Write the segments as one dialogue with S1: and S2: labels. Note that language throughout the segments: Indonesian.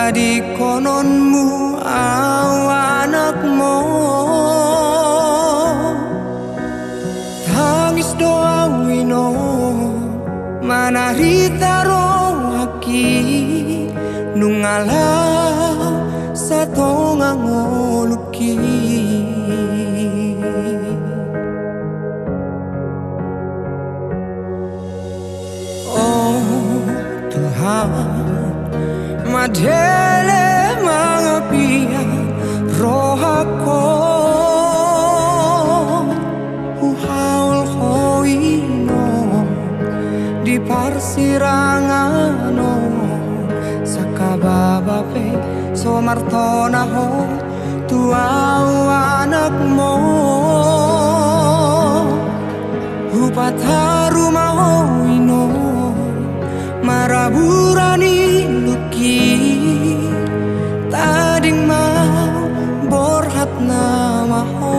S1: Tadi kononmu awanakmu tangis doa wino manarita rohaki nungalau satonga ngoluki. Oh Tuhan, madele mangapia rohako uhaul hoino di parsirangano sakababape somartonaho tuau anakmo upatarumahoino maraburani luki tading mau borhat namaho.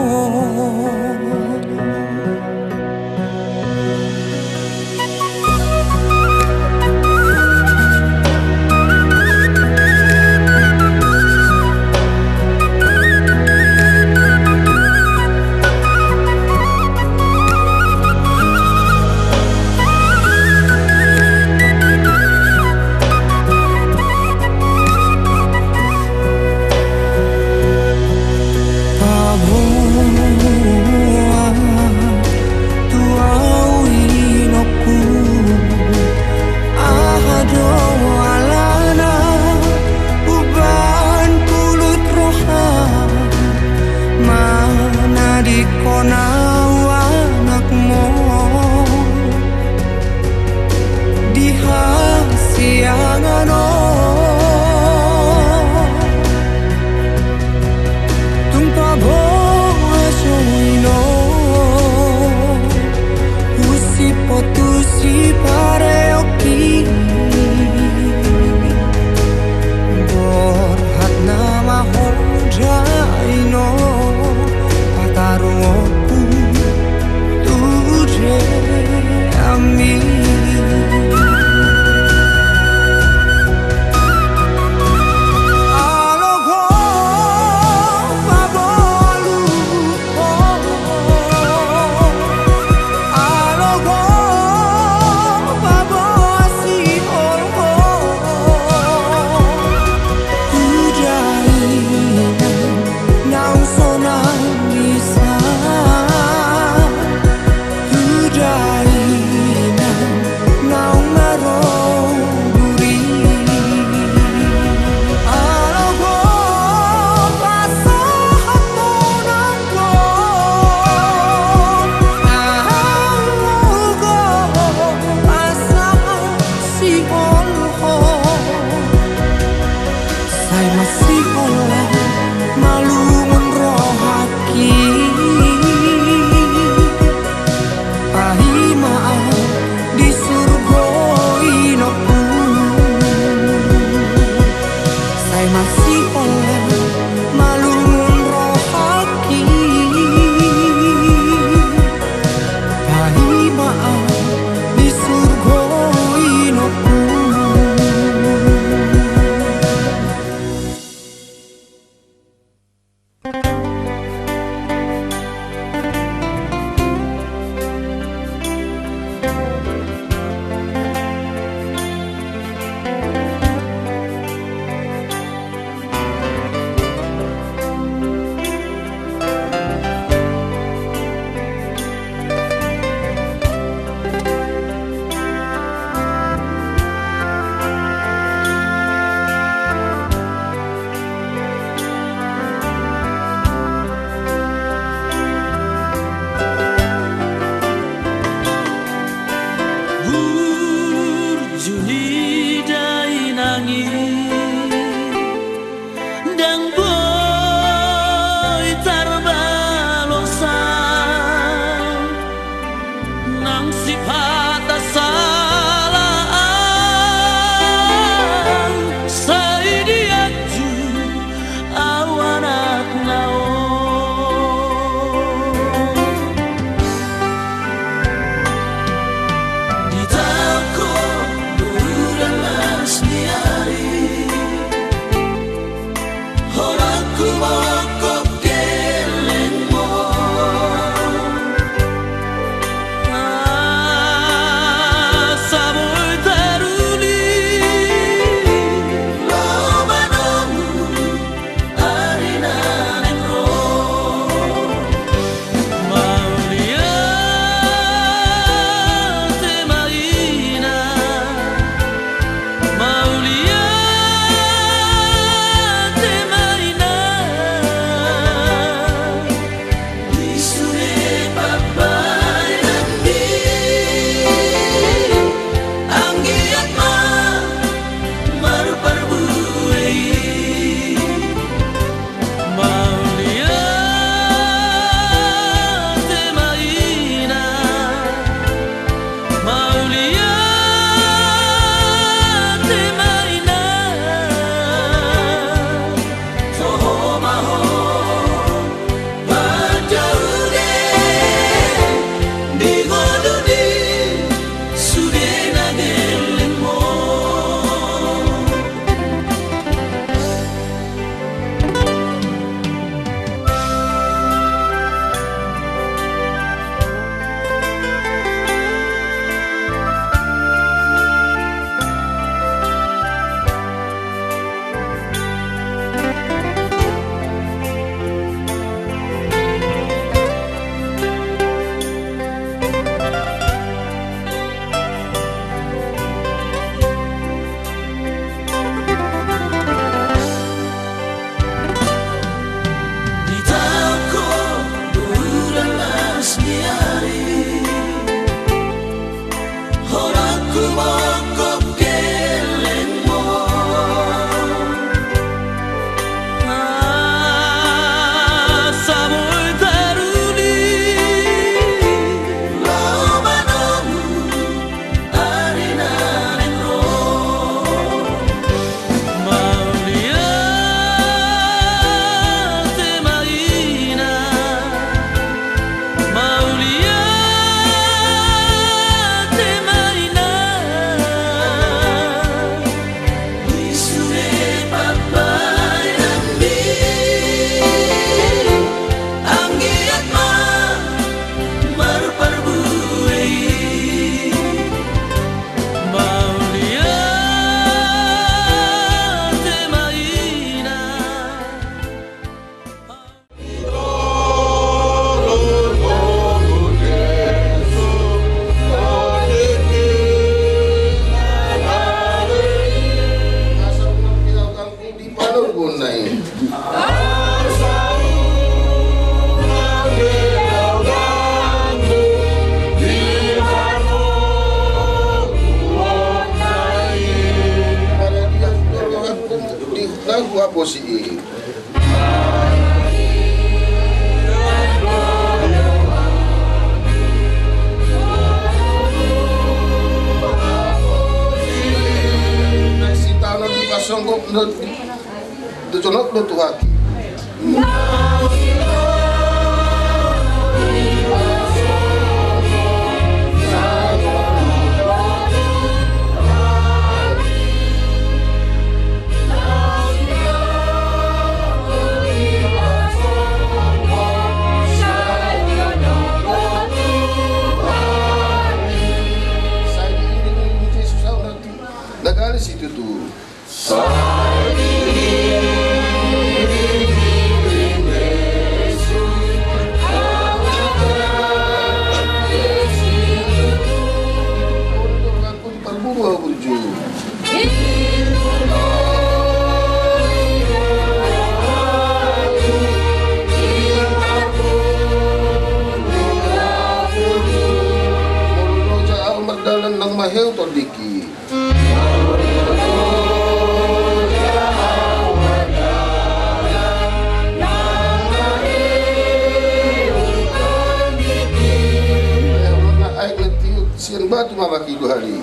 S2: unay. Lagu apa sih? Sanggup diconok do tuhaki. Negara situ tuh. Dalam nang mahel todiki. Sian batu mabaki 2 hari.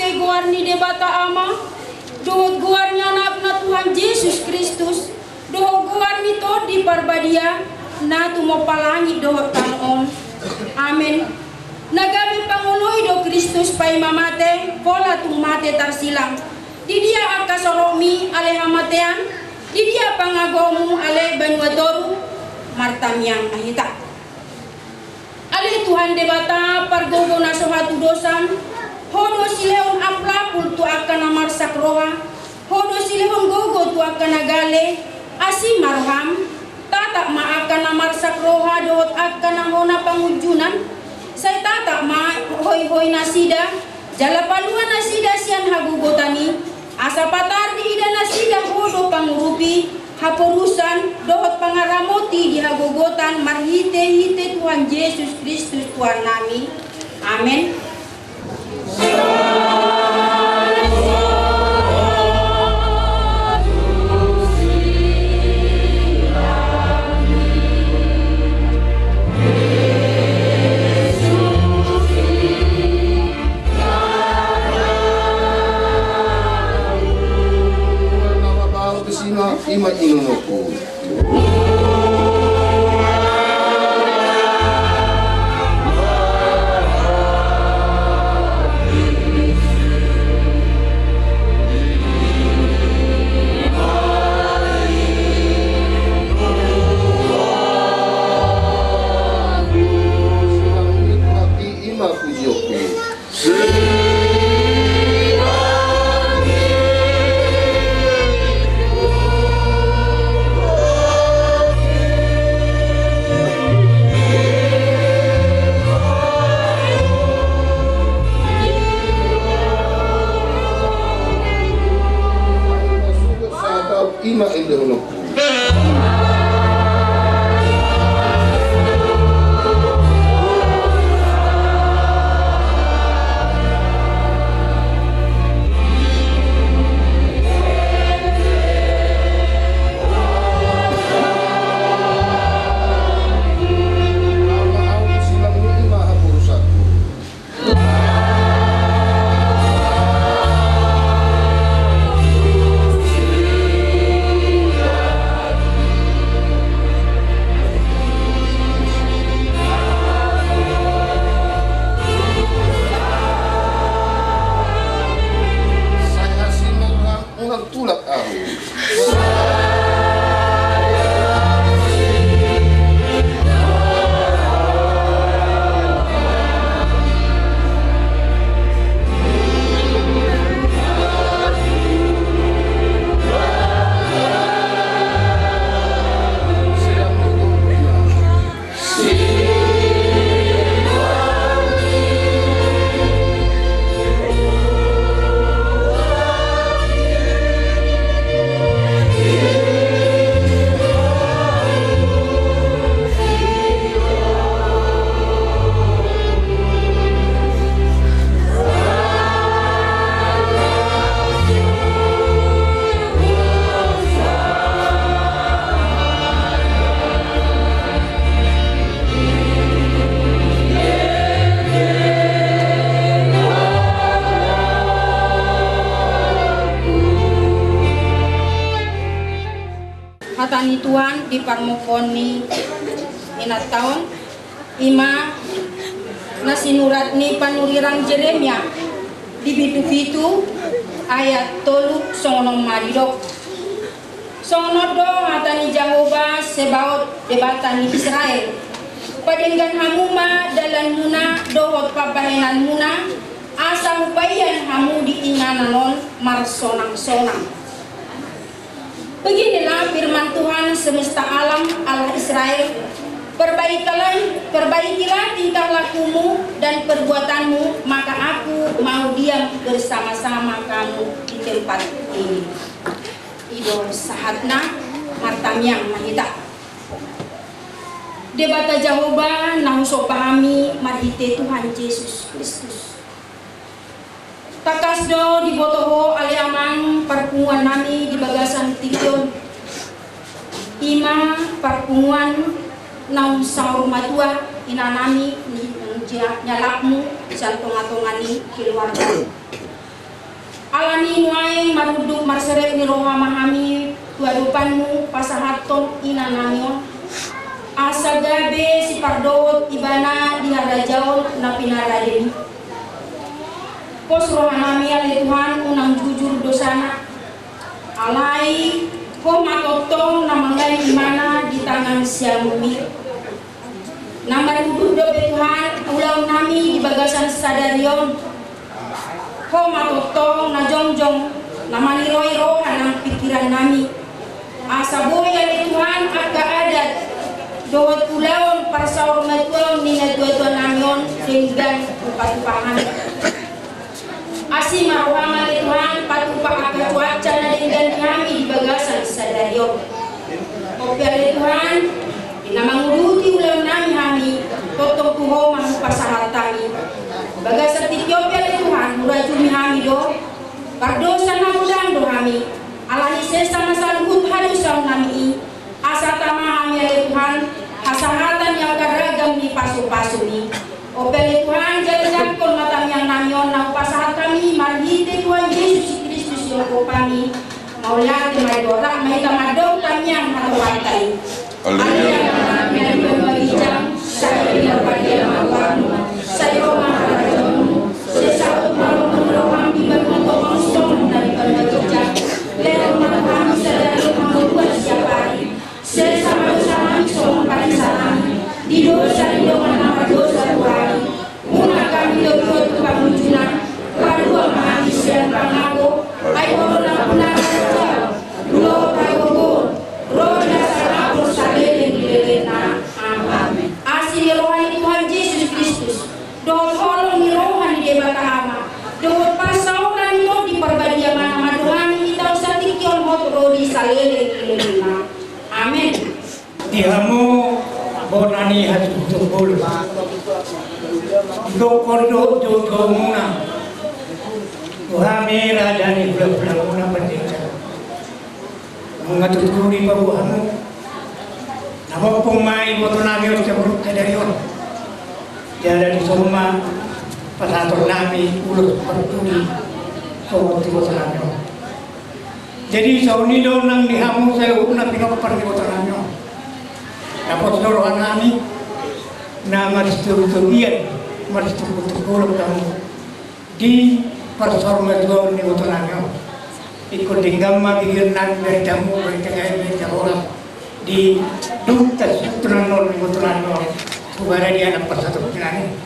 S3: Guarni debata ama, dohot guarni anakna Tuhan Yesus Kristus, dohot guarni to di parbadia, na tumopalangi dohot tanon. Amen. Nagami panguloy do Kristus pay mamate, pola tung mate tarsilang. Di dia akasoromi ale hamatean, di dia pangagomu ale banuatoru, martamiang ahita. Ale Tuhan debata pargogo na sohatu dosan, hodo sileon ampla tu akan namar sakroha, hodo sileon gogo tu akan nagale, asi marham, tatak ma akan namar sakroha dohot akan nangona pangujunan, say tatak ma hoy nasida, jala paluan nasida sian hagugotani, asa patar di ida nasida hodo pangurupi, haporusan dohot pangaramoti di hagogotan marhite Tuhan Yesus Kristus Tuhan nami. Amin.
S2: Ima inunuku.
S3: di parmokoni inat tahun ima na sinurat ni panurirang Jeremia di bitu-bitu ayat 3 songono maridok songono do hatani Jehovah sebaot debatani Israel padenggan hamuma dalan muna dohot pabahenan muna asa upayan hamu diingananon marsonang-sonang. Beginilah firman Tuhan semesta alam Allah Israel. Perbaikilah tingkah lakumu dan perbuatanmu, maka aku mau diam bersama-sama kamu di tempat ini. Idol sahatna martamiang mahita. Debata Jehovah nahuso pahami marhite Tuhan Yesus Kristus. Takasdo di botoho aliaman parpunguan nami di bagasan tikyon. Ima parpunguan naung saur matua inanami ni nyalakmu santongatongani keluarga. Alani nuai maruduk marsere ni roha mahami tuadupanmu pasahaton inanamion. Asa gabe si pardot ibana di harajaon na pinaradeni. Pos rohanami alai Tuhan unang jujur dosana. Alai ko matotong na mangai imana di tangan siamumi. Namar duduk dobe Tuhan ulang nami di bagasan sadarion. Ko matotong na jongjong na maniroi-ro hanang pikiran nami. Asa boy alai Tuhan agka adat. Dohot pulaon parsaur matuang ni nadua-dua namion dengan upatupahan. Asi maruhama Tuhan patupa aga cuaca na dengan kami di bagasan sadarion. Opiale Tuhan dinamanguluti ulang nami kami totong tuho mahupasahat kami. Bagasan tikyopiale Tuhan murajumi kami do. Pardosa na mudang do kami. Alani sesa masaluhut halusang nami. Asa tama kami ale Tuhan hasahatan yang karagam di pasu-pasu ni. Opele Tuhan jalan kon matam yang namion na pasahat kami marhite Tuhan Yesus Kristus yang kami maulah kemai dorak mai tamadong kami yang hatawatai. Haleluya. Kami berbagi jam saya daripada mawarmu saya maharajonmu sesaut malu menolong di bermotor stone dari berbagi jam lewat mata kami sadari membuat setiap hari sesama-sama som paling salami di dosa di mana dosa Tuhan muna kami doa kemunculan kedua manusia pangago ayo na raja lo tayo roda salapur salele dilelena amin asli rohani Tuhan Yesus Kristus doa tolong ni rohani debata ama doa pasauran mo di perbadia mana maduhani kita usah tikyon hot rodi salele dilelena amin.
S4: Dihamu bonani hati tukul dokondo jodomuna tuhami radani bula-bulamuna pendeta mengatuturi babuhamu nama pemai botonami ocabruk kadarion jada di soma pasator nami ulut pertuni sobuti botonami jadi saunido nang dihamu saya una pinopar di botonami dapat seluruh nami na maristurutugian maristurutukulog kamu di persormetuan ni utulanyo ikut tinggam magiging nan dari tamu dari tengah dari orang di dutas utulanyo ni utulanyo kubara dia anak persatu kinani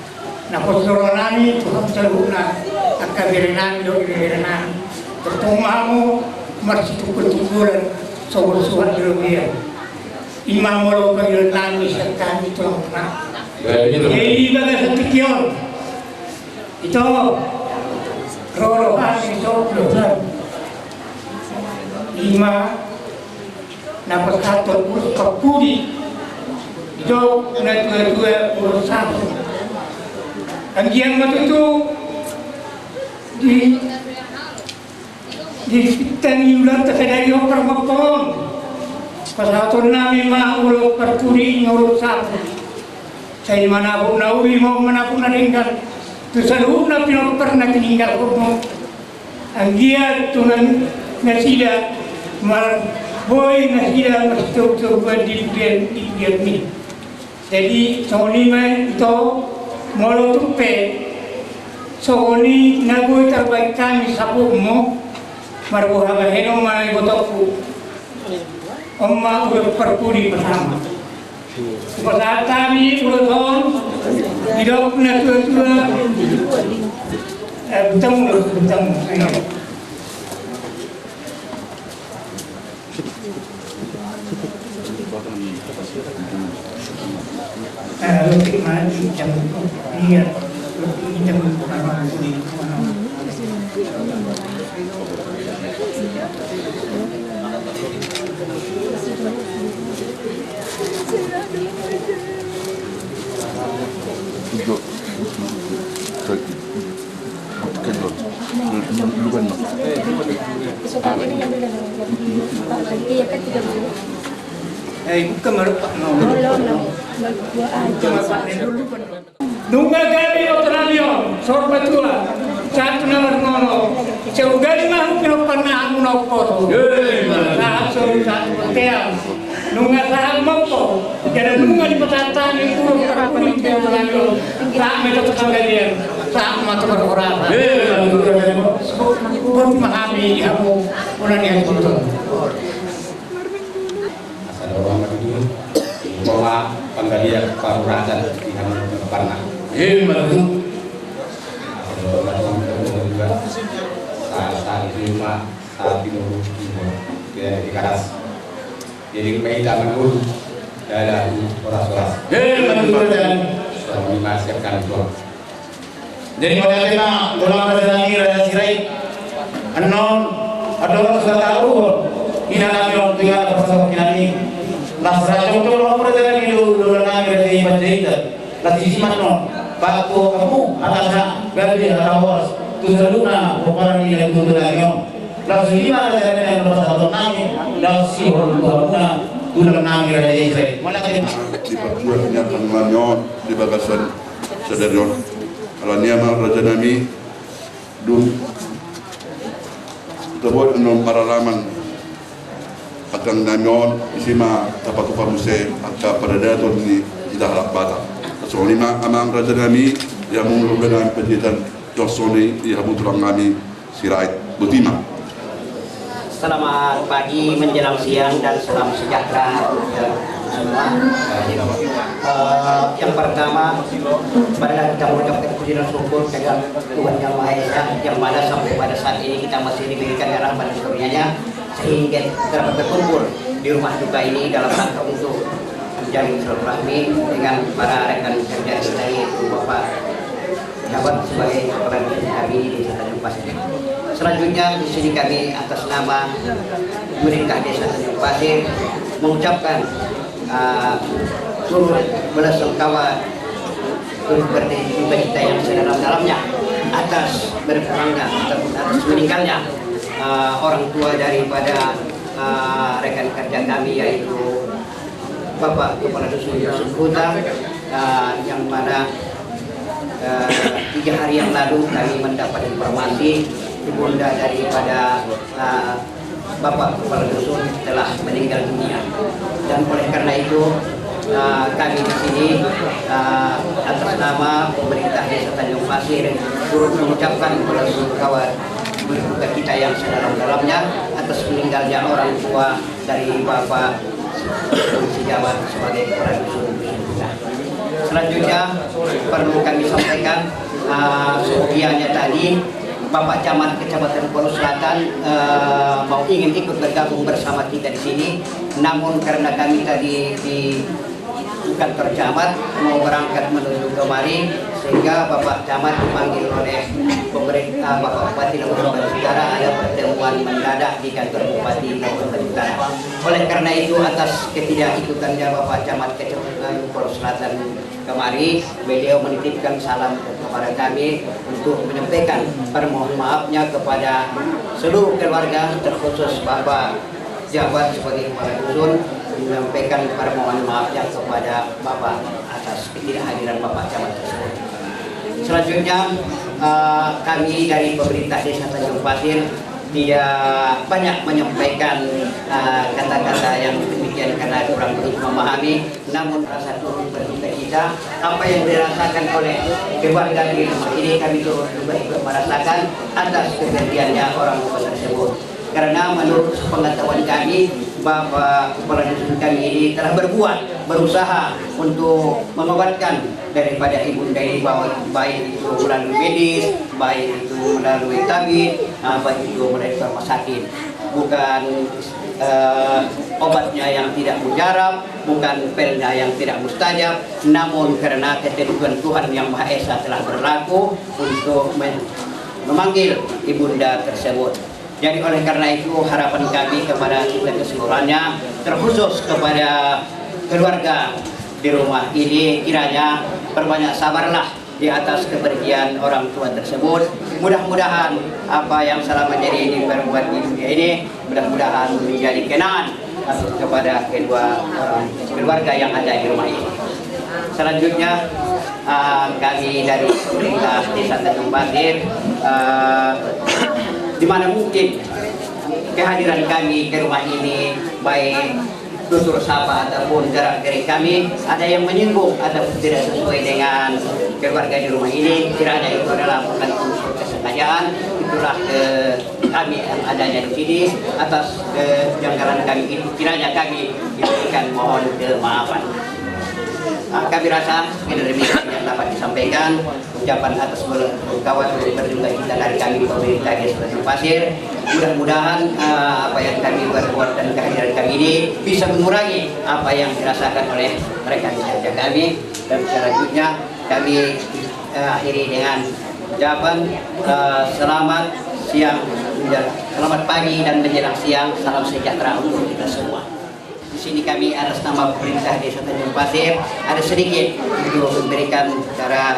S4: na seluruh nami Tuhan saluna akabirenan do ibirenan bertumamu maristurutukulan sobor-sobor dirugian imam lo pagil nami sa kami Tuhan na jadi baga sa tikyon ito rorohan ito plusan lima napakato urus kapudi ito nagdua-dua urusan ang diyan matuto di tangiulan ta kadariyo parmapon pasaton namin maulog perkuri ngurut sapo saya manapun nauri mau manapun naringgal tu selalu na pernah tinggal ko mo ang giya tunan nasida mar boy na sila masuk-coba di biar ni. Jadi Sony mah itu molo tupe. Sony nagoy terbaik kami sabu mo marbuha baheno mai botoku. Omma udah perpudi bersama. Pada kami udah hidup na tua bertemu. Lebih maju jam dia lebih jam bukan merupakan Nunga kali otoramio, sorbatua, satu nomor nono. Seugali mahu pino pernah aku nopo. Sahab satu hotel. Nunga sahab mampo. Jadi nunga di petatan itu kulit di otoramio. Sahab metode kalian. Sahab mata berkoran. Buat memahami kamu punan yang betul.
S5: Bahwa penggalia parurasan di Parna. Juga saat lima saat dulu di Karas. Jadi mereka menurut dari orang-orang. Lima siapkan tuan.
S6: Jadi pada tema dalam bahasa Inggris sirai anon adalah satu ina nabi orang tiga pasal kinani. Nasra contoh orang perjalanan itu dalam negeri Madinah. Lati simatno, paku kamu atasnya ganti awas. Tu saluna bukan ini yang tu lagi. Lalu lima ada yang pasal nami, lalu si orang tua tu dalam negeri Israel. Malah
S7: di perjuangan yang menganyon di bagasan sedarion. Kalau niama Raja Nami dum terbuat enam paralaman akan nanyon isima tapat upah muse akan pada daton ni tidak harap bata. So lima amang Raja Nami yang menguruskan pendidikan Johnson yang mutulang kami sirait butima.
S8: Selamat pagi menjelang siang dan salam sejahtera semua. Yang pertama, marilah kita mengucapkan puji dan syukur kepada Tuhan Yang Maha Esa yang mana sampai pada saat ini kita masih diberikan rahmat dan karunia-Nya sehingga kita dapat berkumpul di rumah duka ini dalam rangka untuk menjalin silaturahmi dengan para rekan kerja kita yaitu Bapak Jabat sebagai kepala kami di Desa Tanjung Pasir. Selanjutnya di sini kami atas nama pemerintah Desa Tanjung Pasir mengucapkan turut belasungkawa turut berduka cita yang sedalam-dalamnya atas berkurangnya atas meninggalnya orang tua daripada rekan kerja kami yaitu Bapak Kepala Dusun Yusuf Huta yang mana 3 hari yang lalu kami mendapat informasi ibunda daripada Bapak Kepala Dusun telah meninggal dunia dan oleh karena itu kami di sini atas nama pemerintah Desa Tanjung Pasir turut mengucapkan belasungkawa berduka cita yang sedalam-dalamnya atas meninggalnya orang tua dari Bapak Jabat sebagai Kepala Dusun. Selanjutnya perlu kami sampaikan sekiannya tadi Bapak Camat Kecamatan Polo Selatan mau ingin ikut bergabung bersama kita di sini, namun karena kami tadi di kantor camat mau berangkat menuju kemari sehingga Bapak Camat dipanggil oleh pemerintah Bapak Bupati Labuhan Batu Utara ada pertemuan mendadak di kantor Bupati Labuhan Batu Utara. Oleh karena itu atas ketidakikutannya Bapak Camat Kecamatan Polo Selatan kemari, beliau menitipkan salam kepada kami untuk menyampaikan permohonan maafnya kepada seluruh keluarga terkhusus Bapak Jabat sebagai Kepala Dusun menyampaikan permohonan maafnya kepada Bapak atas ketidakhadiran Bapak Camat tersebut. Selanjutnya kami dari pemerintah Desa Tanjung Pasir tidak banyak menyampaikan kata-kata yang demikian karena kurang begitu memahami, namun rasa turut berduka cita apa yang dirasakan oleh keluarga di rumah ini, kami turut juga ikut merasakan atas kejadiannya orang tua tersebut. Karena menurut pengetahuan kami, Bapak Kepala Dusun kami ini telah berusaha untuk mengobatkan daripada ibunda ini, baik itu melalui medis, baik itu melalui tabib, baik itu melalui rumah sakit. Bukan obatnya yang tidak mujarab, bukan pilnya yang tidak mustajab, namun karena ketentuan Tuhan yang Maha Esa telah berlaku untuk memanggil ibunda tersebut. Jadi oleh karena itu harapan kami kepada kita keseluruhannya, terkhusus kepada keluarga di rumah ini, kiranya berbanyak sabarlah di atas kepergian orang tua tersebut. Mudah-mudahan apa yang selama jadi ini berbuat di dunia ini, mudah-mudahan menjadi kenangan kepada kedua orang keluarga yang ada di rumah ini. Selanjutnya kami dari pemerintah Desa Tanjung Pasir, di mana mungkin kehadiran kami ke rumah ini, baik tutur sapa ataupun gerak gerik kami ada yang menyinggung atau tidak sesuai dengan keluarga di rumah ini, kiranya itu adalah bukan unsur kesengajaan. Itulah kami yang adanya di sini, atas kejanggalan kami itu kiranya kami diberikan mohon kemaafan. Kami rasa demikian yang dapat disampaikan. Ucapan atas kawan berduka cita dari kami pemerintah Desa Tanjung Pasir. Mudah-mudahan apa yang kami berbuat dan kehadiran kami ini bisa mengurangi apa yang dirasakan oleh mereka kerja kami. Dan selanjutnya kami akhiri dengan ucapan selamat siang, selamat pagi dan menjelang siang, salam sejahtera untuk kita semua. Di sini kami atas nama pemerintah Desa Tanjung Pasir ada sedikit untuk memberikan cara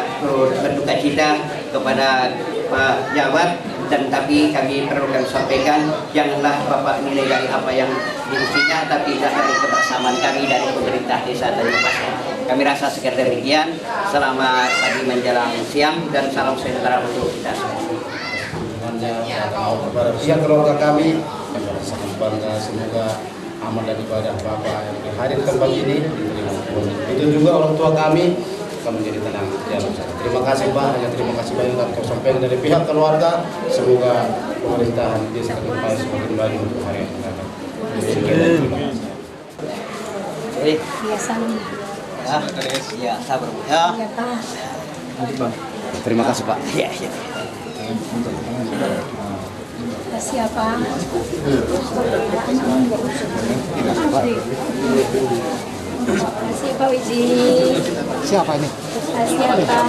S8: berduka cita kepada Pak Jawat, dan tapi kami perlu kami sampaikan, janganlah Bapak nilai dari apa yang dimestinya, tapi dari kebersamaan kami dari pemerintah Desa Tanjung Pasir. Kami rasa sekedar demikian. Selamat pagi menjelang siang dan salam sejahtera untuk kita semua.
S6: Kepada pihak keluarga kami sangat bangga, semoga amal daripada Bapak yang hadir di tempat ini diterima. Itu juga orang tua kami akan menjadi tenang. Terima kasih Pak, hanya terima kasih banyak yang kami sampaikan dari pihak keluarga. Semoga pemerintahan Desa Tanjung Pasir semakin baik untuk hari yang akan datang.
S8: Ya, sabar. Ya.
S6: Terima kasih Pak.
S8: Ya.
S9: Kasih apa? Kasih Pak Wiji.
S6: Siapa ini?
S9: Kasih apa?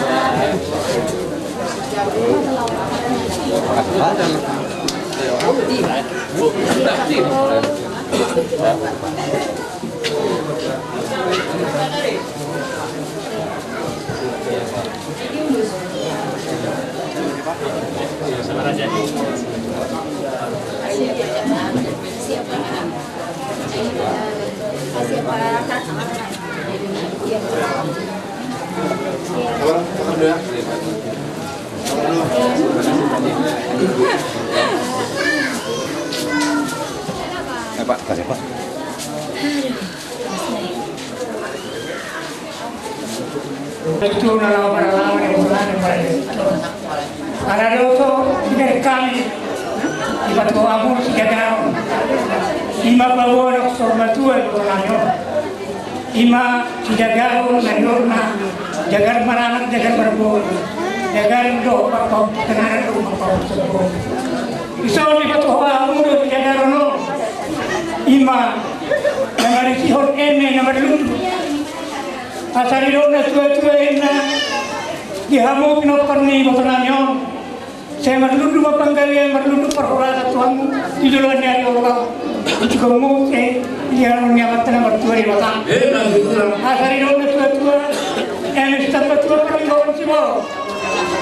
S6: Pak, kasih Pak.
S4: Itu dalam peralaman yang bulan yang pada ada dosa dari kami di Batu Abu Sejagaun Ima Bawon Sorbatua Bulanyo Ima Sejagaun Nanyurna Jagar Maranak Jagar Berbun Jagar Do Pakau Tenar Rumah Pakau Sebun Isau di Batu Abu Sejagaun Ima yang ada sihon eme yang berlundu asari dona tua-tua ina dihamu pinoparni botonanyo saya merlundu mapanggali merlundu perhorata tuamu di duluan dari Allah juga mu dia nyawatan bertua di batang asari dona tua-tua yang setempat tua pergi bawa sibo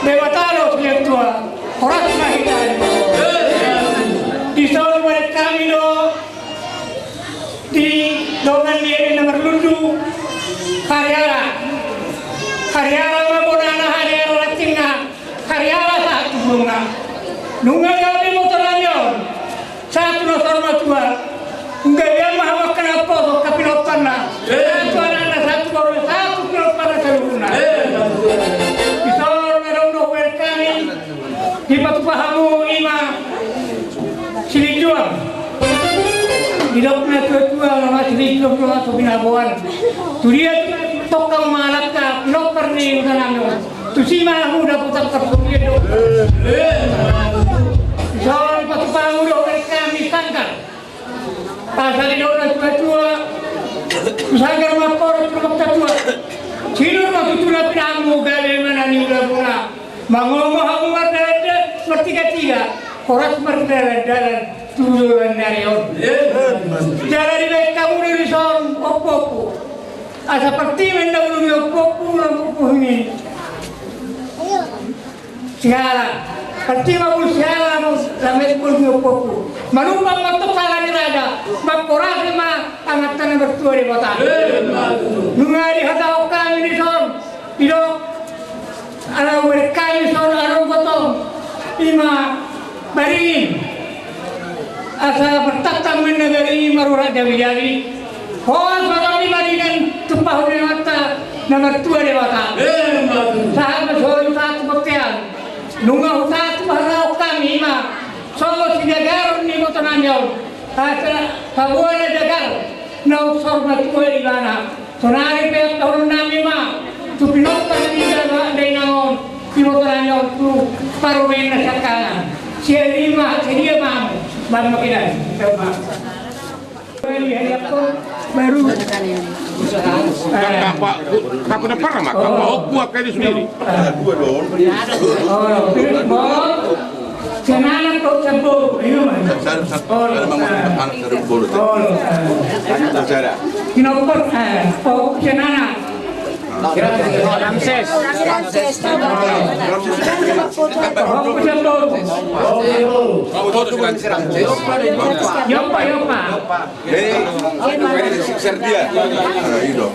S4: bebatalo dia tua orang mahita di tahun mereka kami do di dongan dia merlundu Haryara mabonana haryara latinga haryara satu bunga nunga gabi motoranyo satu na forma tua. Enggak dia mah kenapa kok kapilotan na. Satu anak satu baru satu pilotan na kaluna. Bisa merong no kami. Di patupahamu ima silijuan. Hidup na tua nama silijuan tua tu binabuan. Tu dia tokang malak ka loper ni kanamo. Tu si mah udah putar tersulit do. Soal patupahamu do kami sangkar. Pasal di orang tua, usahakan mapor terus tua. Cina masuk tu nak pinamu gale mana ni udah pula. Mangomong aku marda bertiga-tiga. Koras marda dalam tujuan dari on. Jalan di baik kamu dari son opo. Seperti mendahului opo ini. Segala. Seperti mau segala lambat pun opo. Manumpang matok salah ni raja. Makoras lima angatan bertua di kota. Nungari hatau kami di son. Tidak. Anak kami son arung kotong. Ima baringin. Asa bertatang menegari marura jawi-jawi. Hoas bakal dibandingkan tumpah di mata nomor tua di kota. Sahabat soal satu buktian. Nunggu satu bahalau kami ima. Solo si jagar ni kota nanjau. Kabuan jagar. Nau sorma tua di mana. Sonari pihak tahun nami ma. Tu pinoktan di jaga dari naon. Kimo nanjau tu parumen nasakangan. Sia lima dia mam. Baru makinan. Baru
S10: Pak udah parah mak, mau buat kayak sendiri.
S7: Dua dong.
S4: Kenapa kau campur?
S7: Saya memang anak dari Bolu.
S4: Kenapa? Oh, kenapa?
S6: Ramses.
S4: Yopa.
S10: Serbia.
S7: Itu.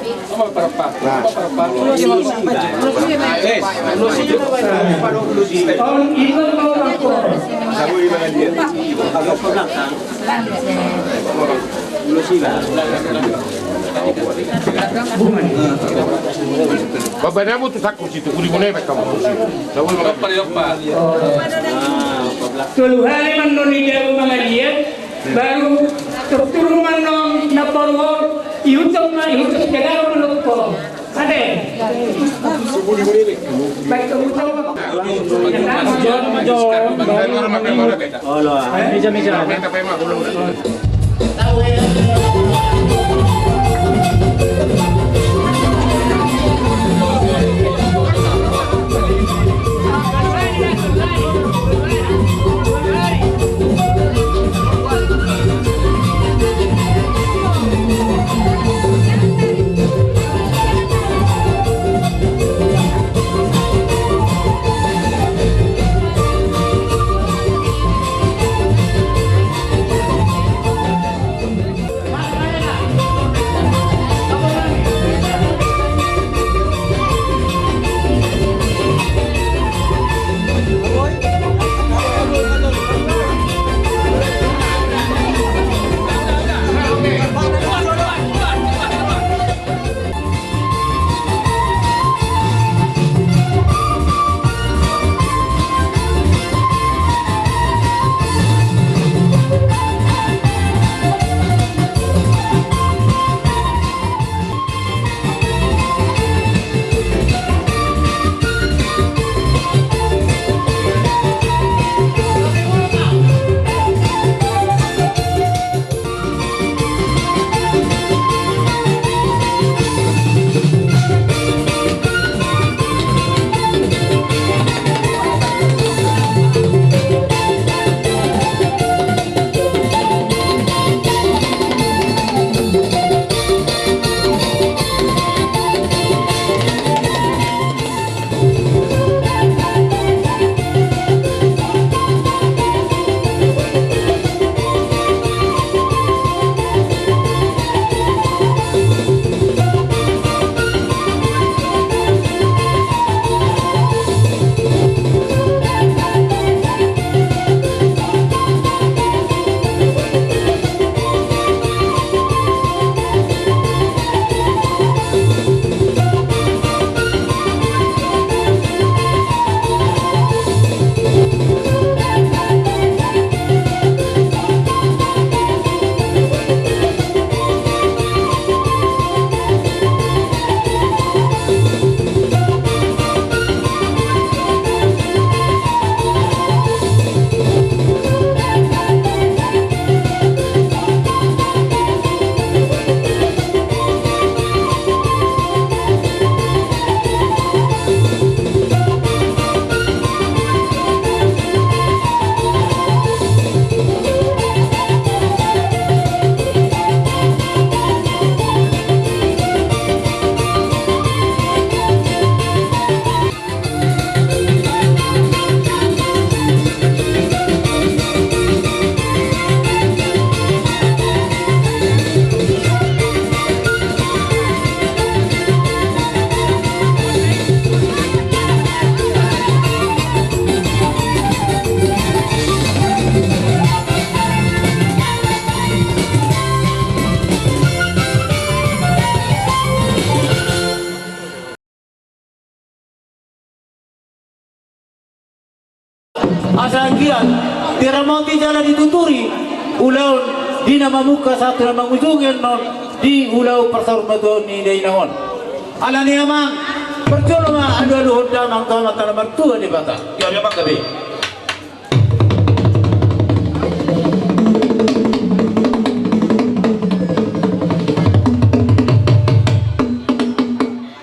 S10: Bapak namu tu sakut situ, uli mulai kamu. Tahu apa?
S4: Keluhan menoni jauh mengajian, baru terturun menong naporwon, iutum jaga menukko. Ada. Baik kamu tahu apa?
S6: Asa giat tira mati jalan dituturi ulau di nama muka satu nama ujungin non di ulau persarmatu ni dai naon ala ni amang percoloma adu hoda mang kama tanah mertua di bata ya memang gabe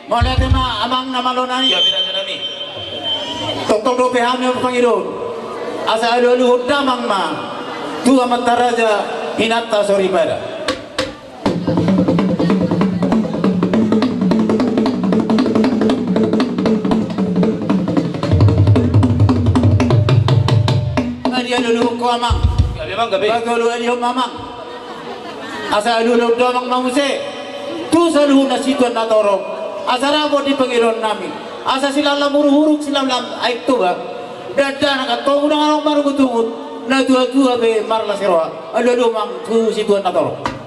S6: Mana tema amang nama lonani ya bila nani tok do pehame pangidon asa adu hoda mang ma tu amat taraja hinata sorry pada dia dulu ko amang ya memang gabe kalau dia mamang asa dulu do mang manguse tu salu nasituan natorong asara bo di pengiron nami asa silala huruk silalam aib tu ba dada nak to udang orang baru kutungut na tua be marla seroa adu mang tu situan natorong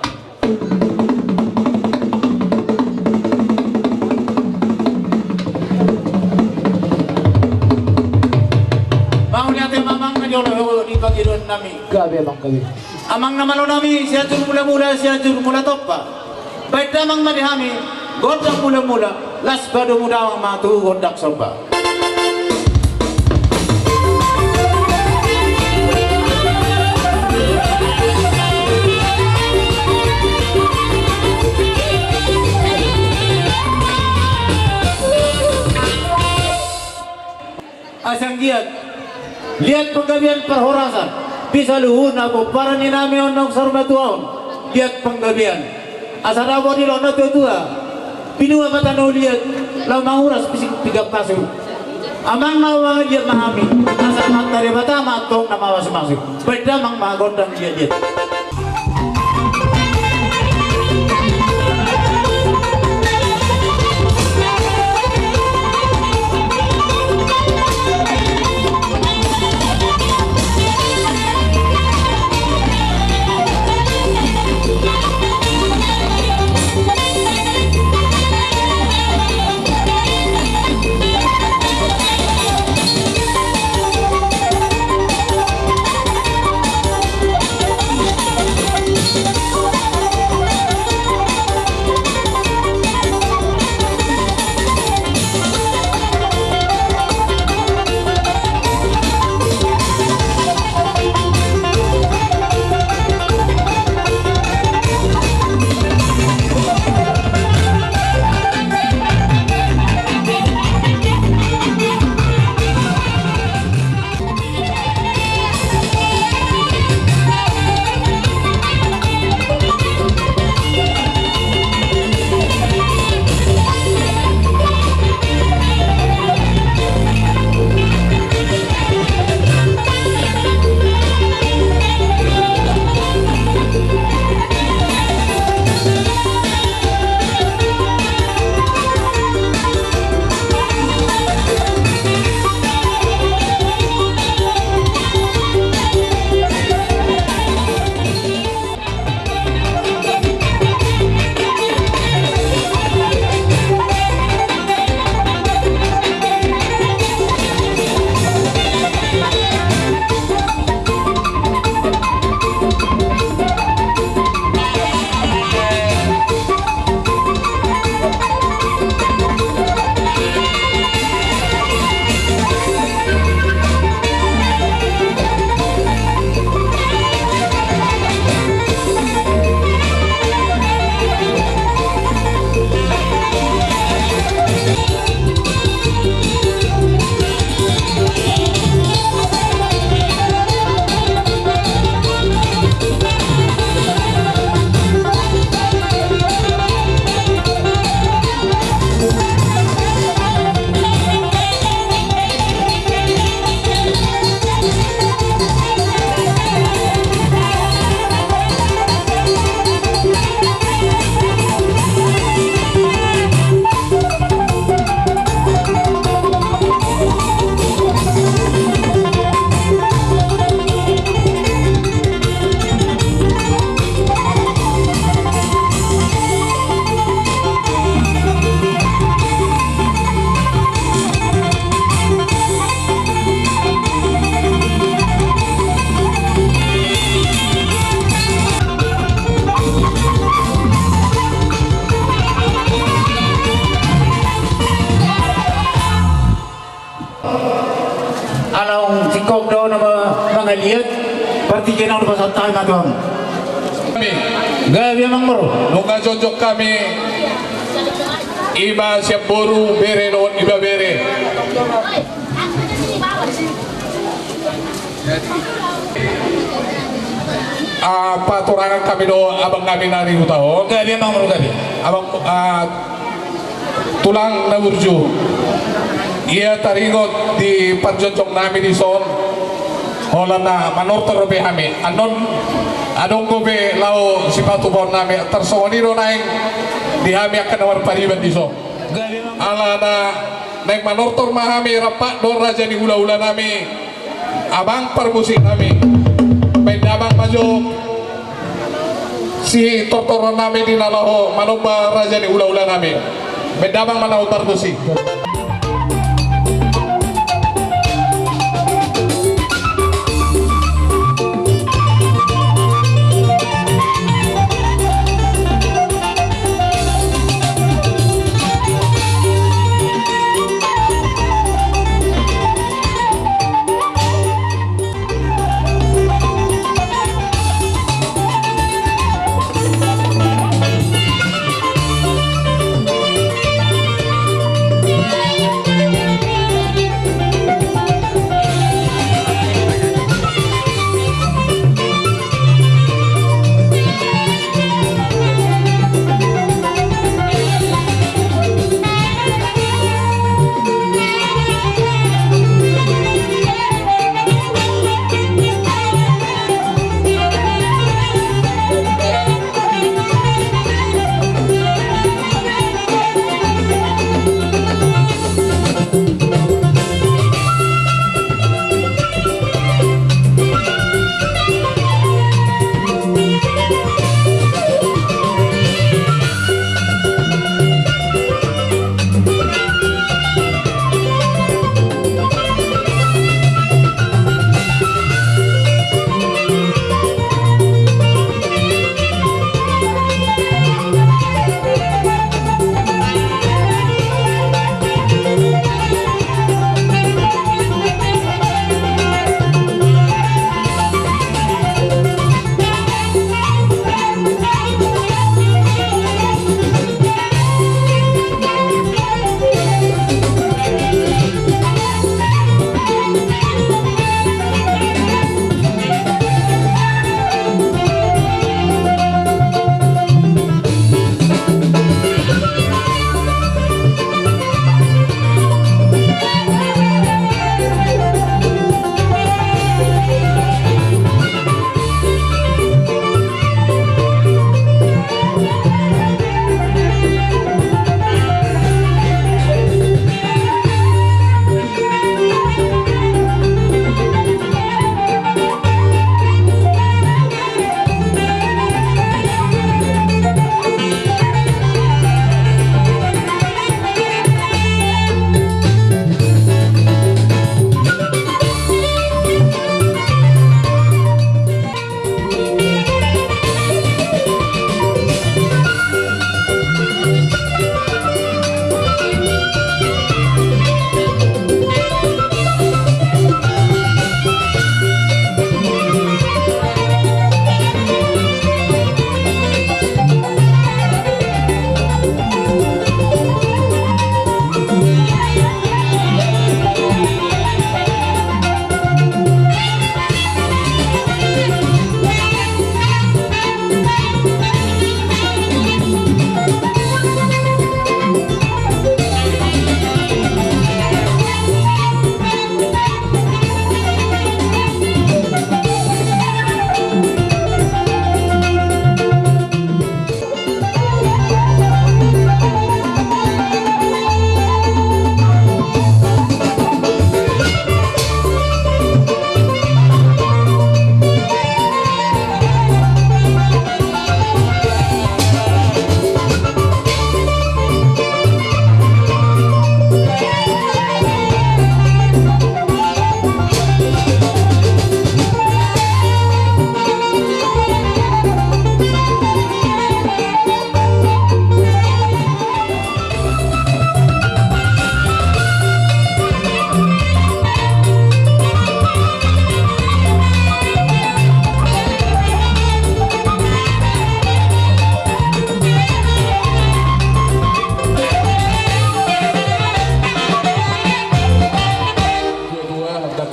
S6: jolo di pagiron nami gabe bang gabe amang namalo nami siya mula toppa baik damang madihami godang mula las badu mudawang matu godak soba asang giat lihat penggabian perhorasan bisa luhur nabo para ninami onong sarmatuaon lihat penggabian asara bo di lono tua pinua mata no lihat lau manguras bisik tiga pasu amang nawa lihat mahami asar mata dari mata matong nama masing-masing beda mang magondang lihat sikok daw na mga liat, pati kinaw na pasal tayo na doon. Gabi mang bro.
S11: Nung jojok kami, iba siya buru bere doon, iba bere. Paturangan kami doon, abang kami narinig taon.
S6: Gabi mang bro gabi.
S11: Abang tulang na urju. Ia taringot di panjojok namin di son. Hola na manortor be kami. Anong gobe lao si patubon namin. Tersoniro naing di kami akan nawar pariban di son. Ala na naik manortor mahami rapat don raja di hula-hula nami. Abang permusik nami. Abang maju si tortoran nami di nalaho manomba raja di hula-hula nami. Bedabang manau permusik.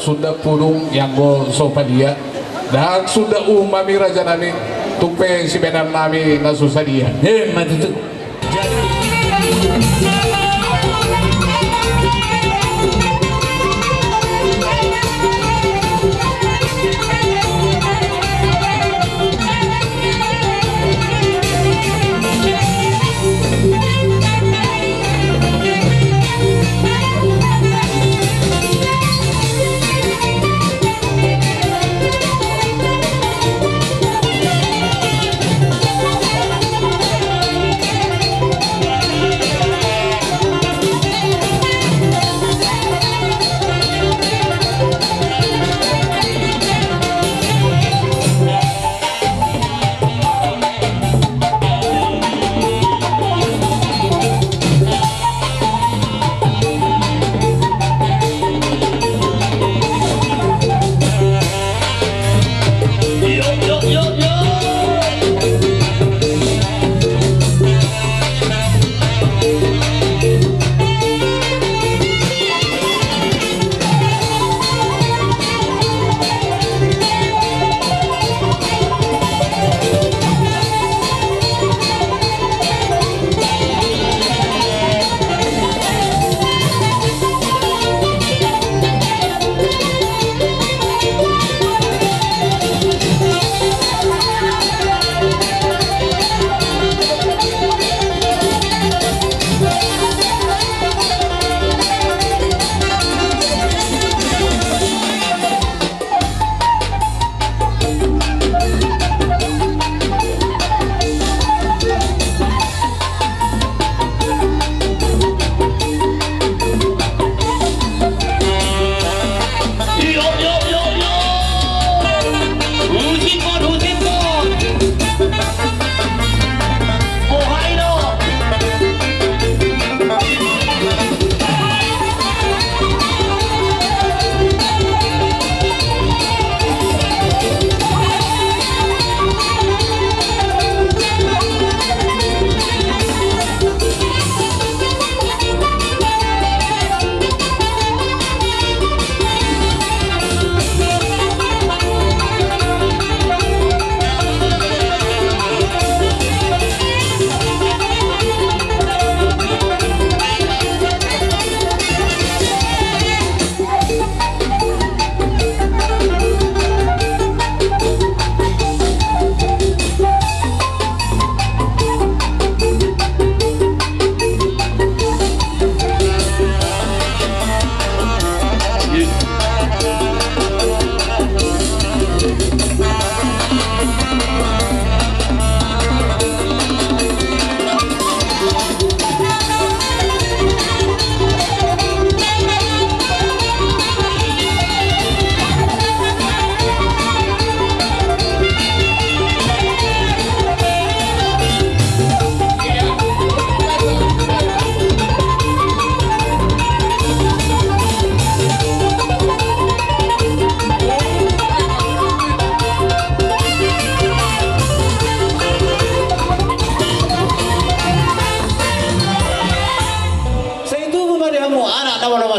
S11: sudah pudung yang go sopadia dan sudah umami raja nami tupe si benar nami na susah dia
S6: matutu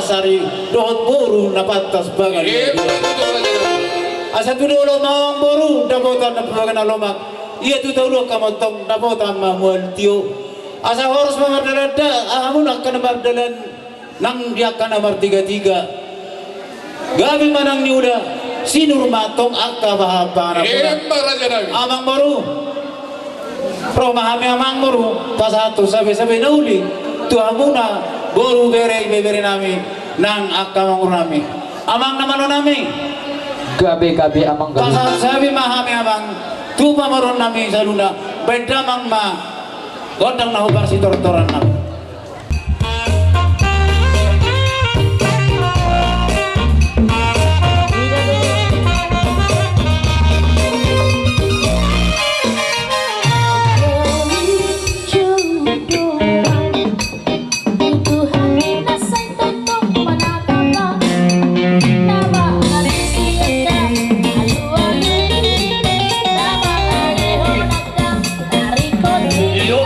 S6: Sari dohot boru napatas bangan asa tu dolo mawang boru dapotan na bangan alomak iya tu taulo kamotong dapotan mamual tio asa horos mamardalada amun akan mardalan nang dia akan nomor 33 gabi manang ni udah sinur matong akka bahapa amang boru pro mahami amang boru pasatu sabi-sabi nauli tu amuna boru bere nami nang akam nami amang naman nami
S12: gabi amang gabi
S6: pasal sabi mahami amang tu pamaron nami saluna beda mang ma godang na hubang si tortoran nami
S13: Yo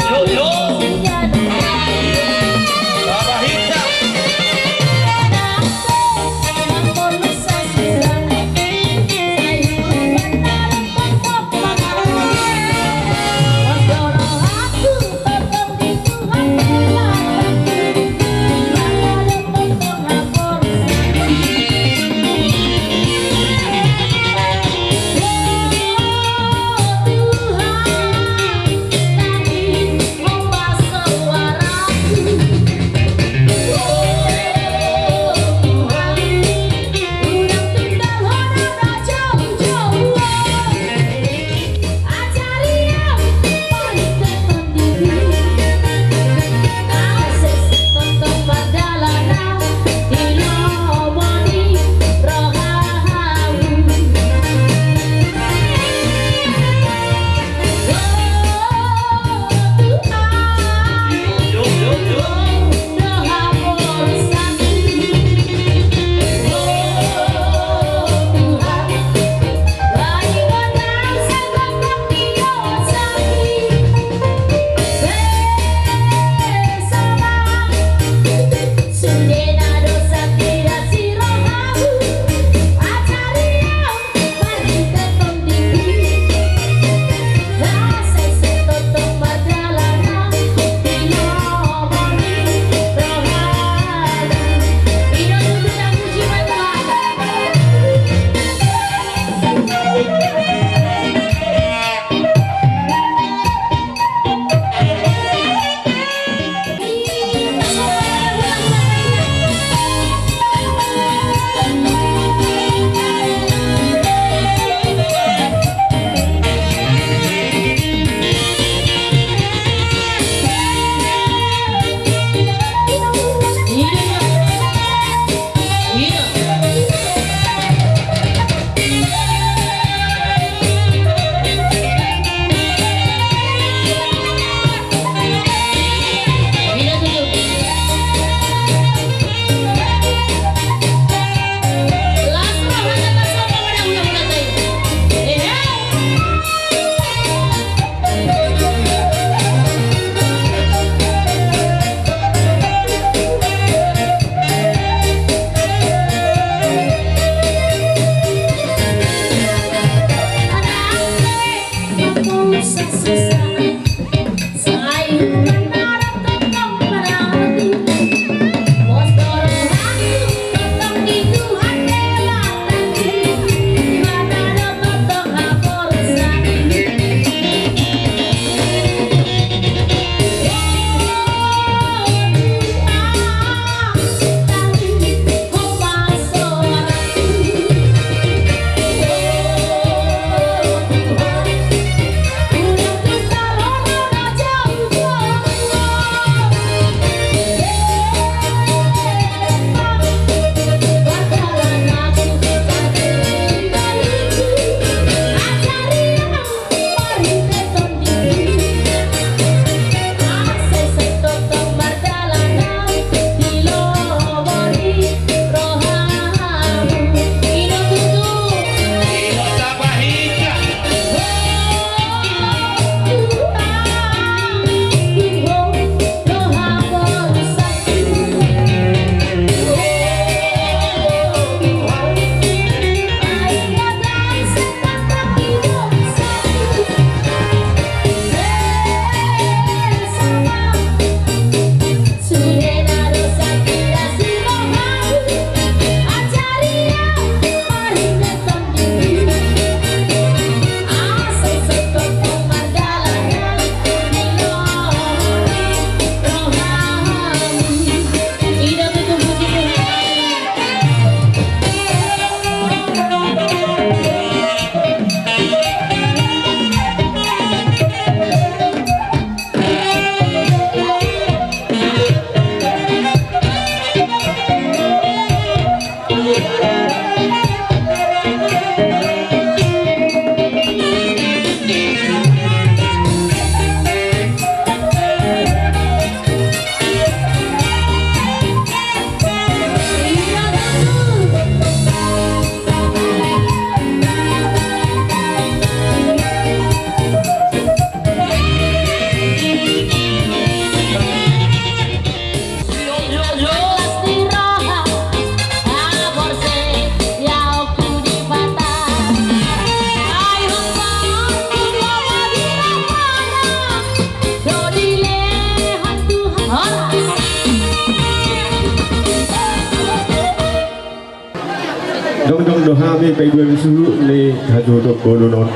S13: dohami pe dua suhu ni haju to bolonon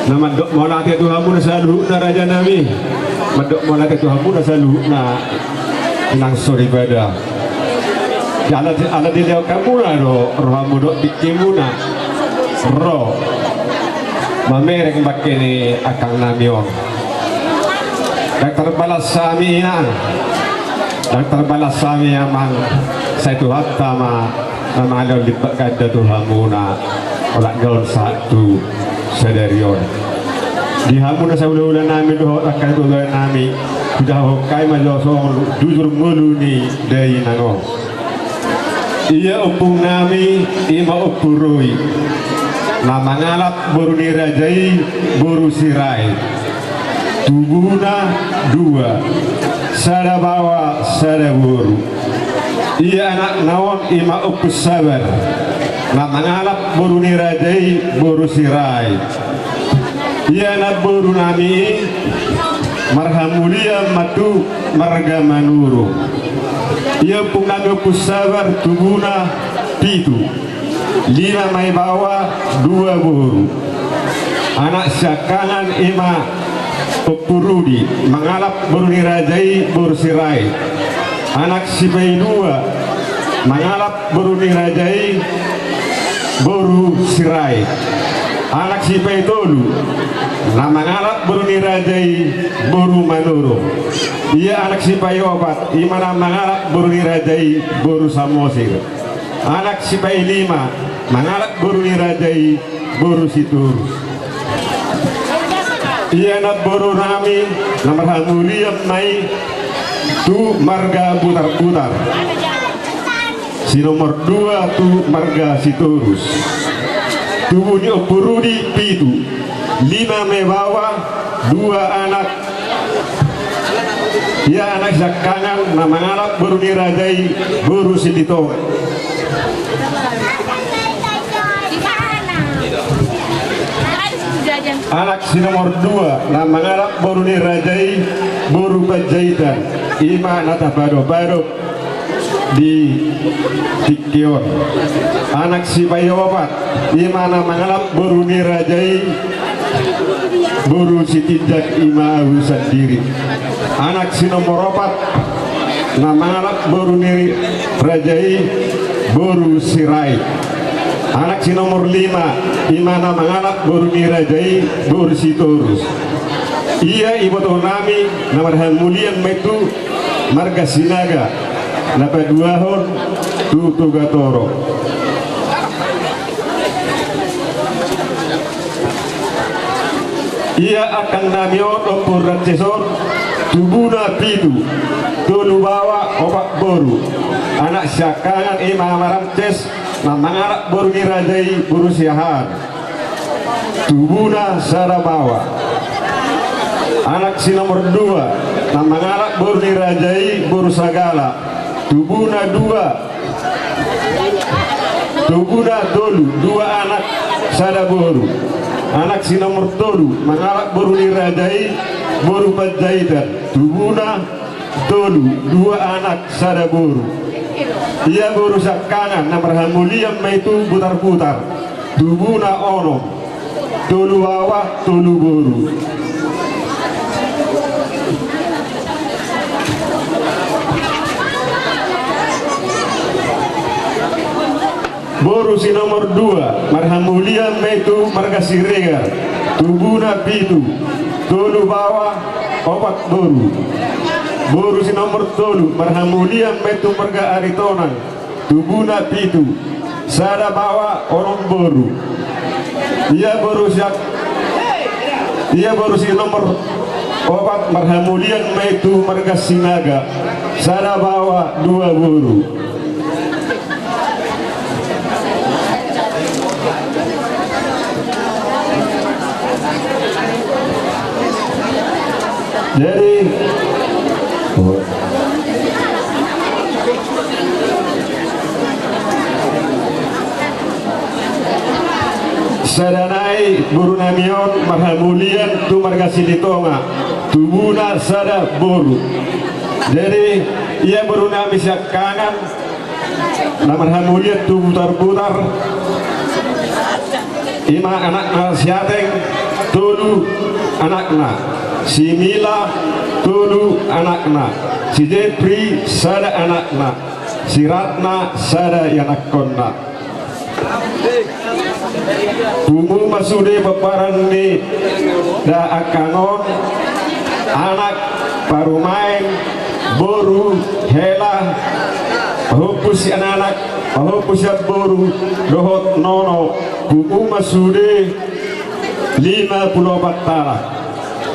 S13: nama dok mola ke Tuhan mun salu na raja nami madok mola ke Tuhan mun salu na nang sori pada jalan ala di dia kamu na ro rohamu dok dikimuna ro mamerek bakene akang namion Dr. Balas Sami inang Dr. Balas Sami amang saya Tuhan tama nama ada lipat kada Tuhan muna olak gaul satu sedarion di hamuna saya ulah nami doh akan ulah nami sudah hokai majo song jujur mulu ni dari nango iya upung nami ima upurui nama ngalap boru nirajai boru sirai tubuna dua sada bawa sada boru iya anak nawon ima upus sabar nama ngalap boru nirajai boru sirai iya anak boru nami marhamulia matu marga manuru iya upung nami upus sabar tubuna pitu lima mai bawa dua boru anak sakanan ima pepurudi mengalap buruni rajai bursirai anak sipai dua mengalap buruni rajai boru sirai anak sipai tolu nah mengalap buruni rajai boru manuru ia anak sipai obat imana mengalap buruni rajai boru samosir anak sipai lima mengalap buruni rajai boru situr iya nak boru nami nomor hamulia mai tu marga putar-putar si nomor dua tu marga siturus tu bunyi opurudi pitu lima mebawa dua anak ya anak sakangan nama ngalap boru nirajai boru silitong anak si nomor dua nama ngarap boru nirajai boru pajaitan ima nata bado di Tikion anak si bayopat ima nama ngarap boru nirajai boru si tinjak ima urusan diri anak si nomor 4 nama ngarap boru nirajai boru sirai anak si nomor 5 imana mengalap boru nirajai boru sitorus iya ibu nami nama mulian metu marga sinaga napa dua hon tu gatoro iya akan namion opur rancesor tubuna pitu tolu bawa obat boru anak syakangan imam ramces nama ngarap boru nirajai boru siahan tubuna sarabawa anak si nomor 2 nama ngarap boru nirajai boru sagala tubuna 2 tubuna tolu 2 anak sada boru anak si nomor 7 mengarap boru nirajai boru pajaitan tubuna tolu 2 anak sada boru ia boru sakangan nomor hamulia itu putar-putar tubuna ono tolu bawah tolu boru boru si nomor 2 marhamulia itu marga siregar tubuna pitu tolu bawah opat boru boru si nomor tolu marhamulia metu marga aritonan tubuna pitu sada bawa orang boru ia boru si nomor 4 marhamulia metu marga sinaga sada bawa 2 boru jadi sadanai boru namion marhamulian tu marga silitonga tubuna sada boru jadi ia boru nami kanan Namar hamuliat tu putar-putar ima anakna siateng tulu anakna si Mila tulu anakna si Jepri sada anakna si Ratna sada yanakonna Bumu masude peparan ni da akangon anak parumain boru hela pahupus anak pahupus boru dohot nono bumu masude 54 tara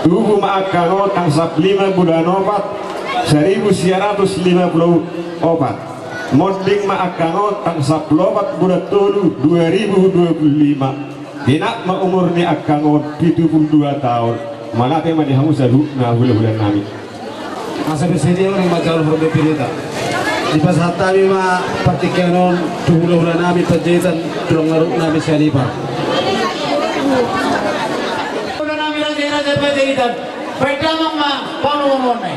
S13: tubuh akangon tangsap 5 bulan opat 1954 Monding ma'akangot ang saplobak bulat tolu 2025 Hinak umur ni akangot 72 tahun Malate madihangu sa na hula-hula namin
S14: Asa besedi orang macal berbeda di pasat kami ma partikanon hula-hula namin pajetan tulong larut namin sa lipa hula namin ang dira sa pajetan Pagdamang ma panumonay